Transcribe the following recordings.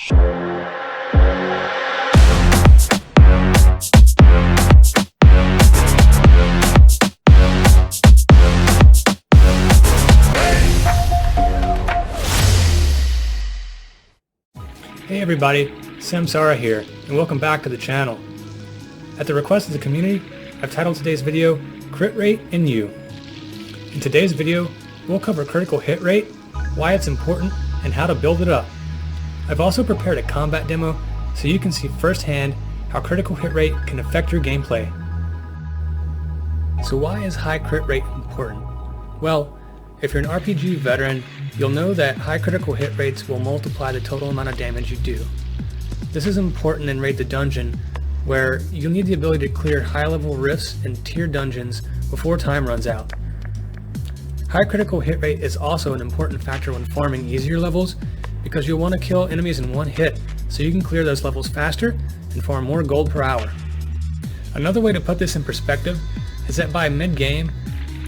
Hey everybody, Samsara here, and welcome back to the channel. At the request of the community, I've titled today's video, Crit Rate and You. In today's video, we'll cover critical hit rate, why it's important, and how to build it up. I've also prepared a combat demo so you can see firsthand how critical hit rate can affect your gameplay. So why is high crit rate important? Well, if you're an RPG veteran, you'll know that high critical hit rates will multiply the total amount of damage you do. This is important in Raid the Dungeon, where you'll need the ability to clear high-level rifts and tier dungeons before time runs out. High critical hit rate is also an important factor when farming easier levels, because you'll want to kill enemies in one hit so you can clear those levels faster and farm more gold per hour. Another way to put this in perspective is that by mid-game,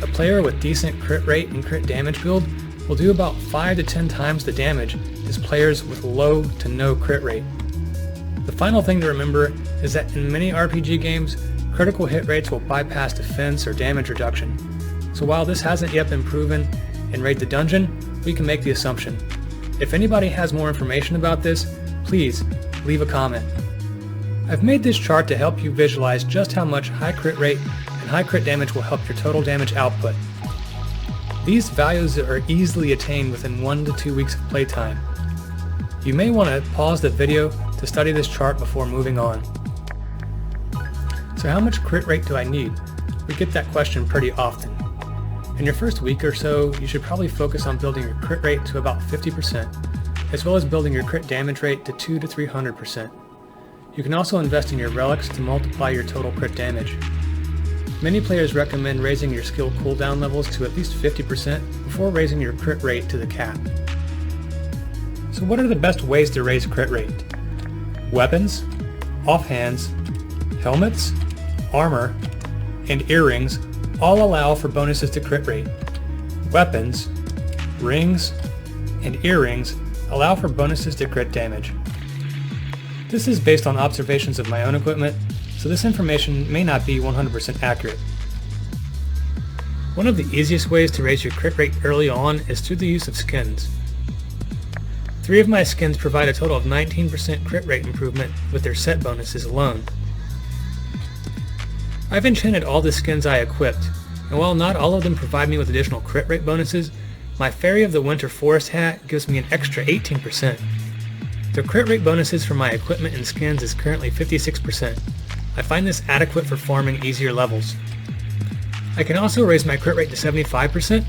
a player with decent crit rate and crit damage build will do about 5 to 10 times the damage as players with low to no crit rate. The final thing to remember is that in many RPG games, critical hit rates will bypass defense or damage reduction. So while this hasn't yet been proven in Raid the Dungeon, we can make the assumption. If anybody has more information about this, please leave a comment. I've made this chart to help you visualize just how much high crit rate and high crit damage will help your total damage output. These values are easily attained within 1 to 2 weeks of playtime. You may want to pause the video to study this chart before moving on. So how much crit rate do I need? We get that question pretty often. In your first week or so, you should probably focus on building your crit rate to about 50%, as well as building your crit damage rate to 200 to 300%. You can also invest in your relics to multiply your total crit damage. Many players recommend raising your skill cooldown levels to at least 50% before raising your crit rate to the cap. So what are the best ways to raise crit rate? Weapons, offhands, helmets, armor, and earrings all allow for bonuses to crit rate. Weapons, rings, and earrings allow for bonuses to crit damage. This is based on observations of my own equipment, so this information may not be 100% accurate. One of the easiest ways to raise your crit rate early on is through the use of skins. 3 of my skins provide a total of 19% crit rate improvement with their set bonuses alone. I've enchanted all the skins I equipped, and while not all of them provide me with additional crit rate bonuses, my Fairy of the Winter Forest hat gives me an extra 18%. The crit rate bonuses for my equipment and skins is currently 56%. I find this adequate for farming easier levels. I can also raise my crit rate to 75%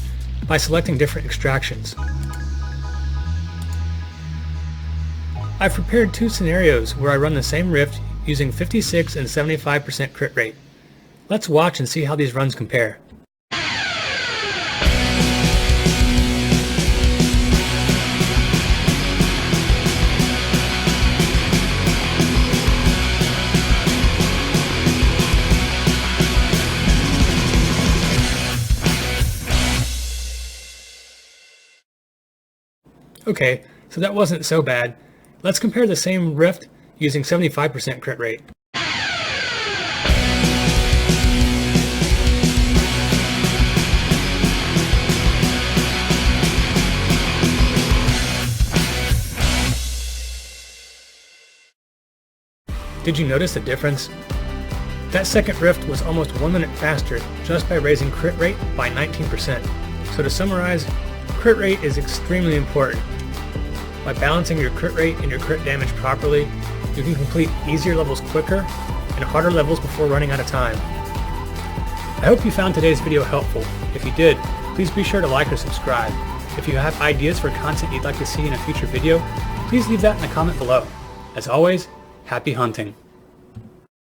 by selecting different extractions. I've prepared 2 scenarios where I run the same rift using 56 and 75% crit rate. Let's watch and see how these runs compare. Okay, so that wasn't so bad. Let's compare the same rift using 75% crit rate. Did you notice the difference? That second rift was almost 1 minute faster just by raising crit rate by 19%. So to summarize, crit rate is extremely important. By balancing your crit rate and your crit damage properly, you can complete easier levels quicker and harder levels before running out of time. I hope you found today's video helpful. If you did, please be sure to like or subscribe. If you have ideas for content you'd like to see in a future video, please leave that in a comment below. As always, happy hunting.